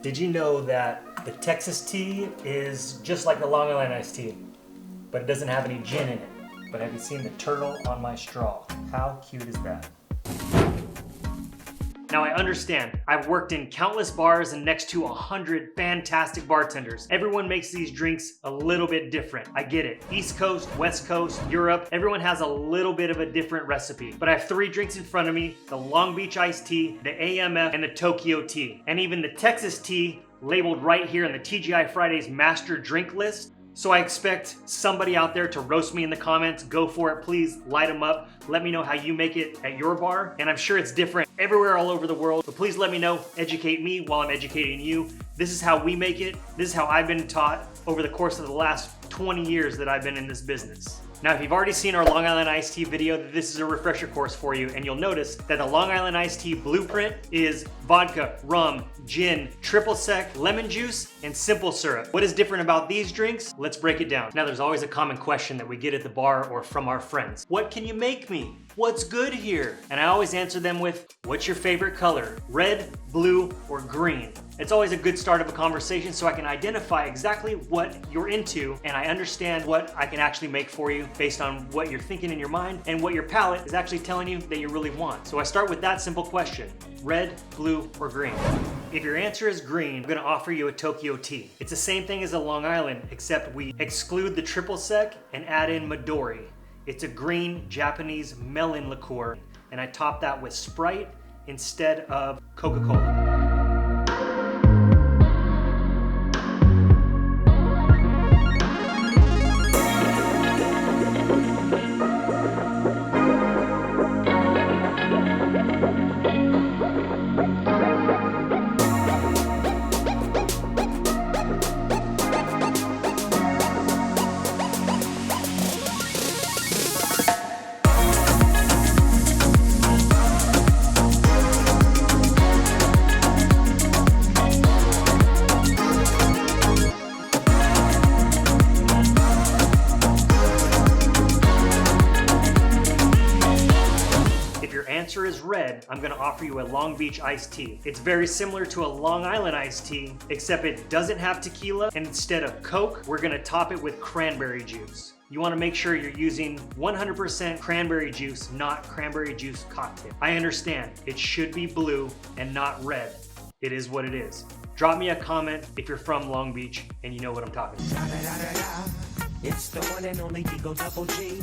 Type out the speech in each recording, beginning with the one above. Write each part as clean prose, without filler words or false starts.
Did you know that the Texas tea is just like a Long Island iced tea, but it doesn't have any gin in it? But have you seen the turtle on my straw? How cute is that? Now I understand, I've worked in countless bars and next to 100 fantastic bartenders. Everyone makes these drinks a little bit different. I get it. East Coast, West Coast, Europe, everyone has a little bit of a different recipe. But I have 3 drinks in front of me: the Long Beach iced tea, the AMF, and the Tokyo tea. And even the Texas tea, labeled right here in the TGI Fridays master drink list. So I expect somebody out there to roast me in the comments. Go for it, please light them up. Let me know how you make it at your bar. And I'm sure it's different everywhere all over the world, but please let me know, educate me while I'm educating you. This is how we make it. This is how I've been taught over the course of the last 20 years that I've been in this business. Now, if you've already seen our Long Island iced tea video, this is a refresher course for you, and you'll notice that the Long Island iced tea blueprint is vodka, rum, gin, triple sec, lemon juice, and simple syrup. What is different about these drinks? Let's break it down. Now, there's always a common question that we get at the bar or from our friends. What can you make me? What's good here? And I always answer them with, what's your favorite color? Red, blue, or green? It's always a good start of a conversation so I can identify exactly what you're into and I understand what I can actually make for you based on what you're thinking in your mind and what your palate is actually telling you that you really want. So I start with that simple question: red, blue, or green? If your answer is green, I'm gonna offer you a Tokyo tea. It's the same thing as a Long Island, except we exclude the triple sec and add in Midori. It's a green Japanese melon liqueur, and I top that with Sprite instead of Coca-Cola. Answer is red, I'm gonna offer you a Long Beach iced tea. It's very similar to a Long Island iced tea, except it doesn't have tequila, and instead of Coke, we're gonna top it with cranberry juice. You wanna make sure you're using 100% cranberry juice, not cranberry juice cocktail. I understand, it should be blue and not red. It is what it is. Drop me a comment if you're from Long Beach and you know what I'm talking about. It's the one and only Eagle Double G.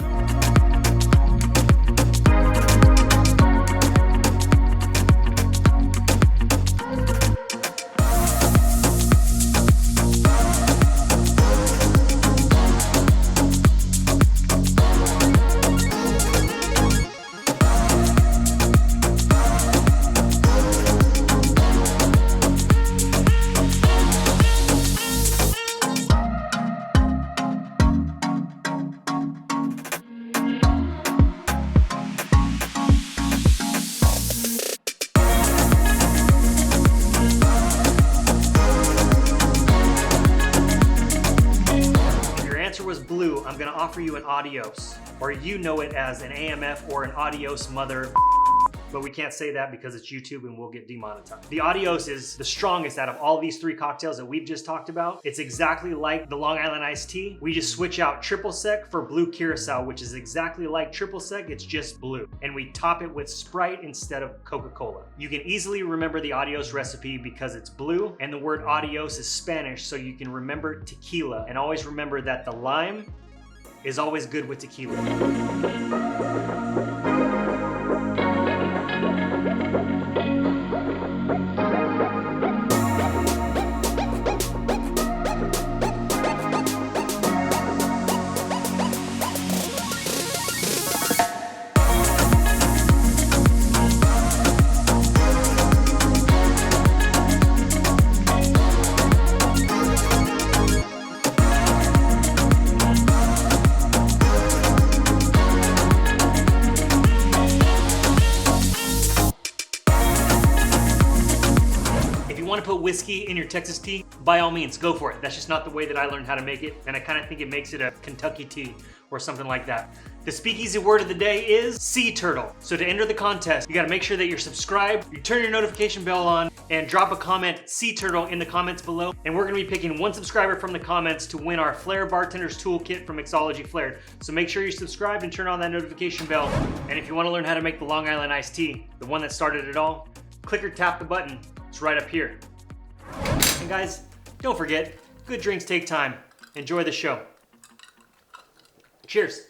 Was blue, I'm gonna offer you an Adios, or you know it as an AMF or an Adios mother, but we can't say that because it's YouTube and we'll get demonetized. The Adios is the strongest out of all these 3 cocktails that we've just talked about. It's exactly like the Long Island iced tea. We just switch out triple sec for blue curacao, which is exactly like triple sec, it's just blue. And we top it with Sprite instead of Coca-Cola. You can easily remember the Adios recipe because it's blue, and the word Adios is Spanish, so you can remember tequila. And always remember that the lime is always good with tequila. Want to put whiskey in your Texas tea? By all means, go for it. That's just not the way that I learned how to make it, and I kind of think it makes it a Kentucky tea or something like that. The speakeasy word of the day is sea turtle. So to enter the contest, you gotta make sure that you're subscribed, you turn your notification bell on, and drop a comment, sea turtle, in the comments below. And we're gonna be picking one subscriber from the comments to win our Flaired Bartender's Toolkit from MIXOLOGY Flaired. So make sure you're subscribed and turn on that notification bell. And if you wanna learn how to make the Long Island iced tea, the one that started it all, click or tap the button. It's right up here. And guys, don't forget, good drinks take time. Enjoy the show. Cheers.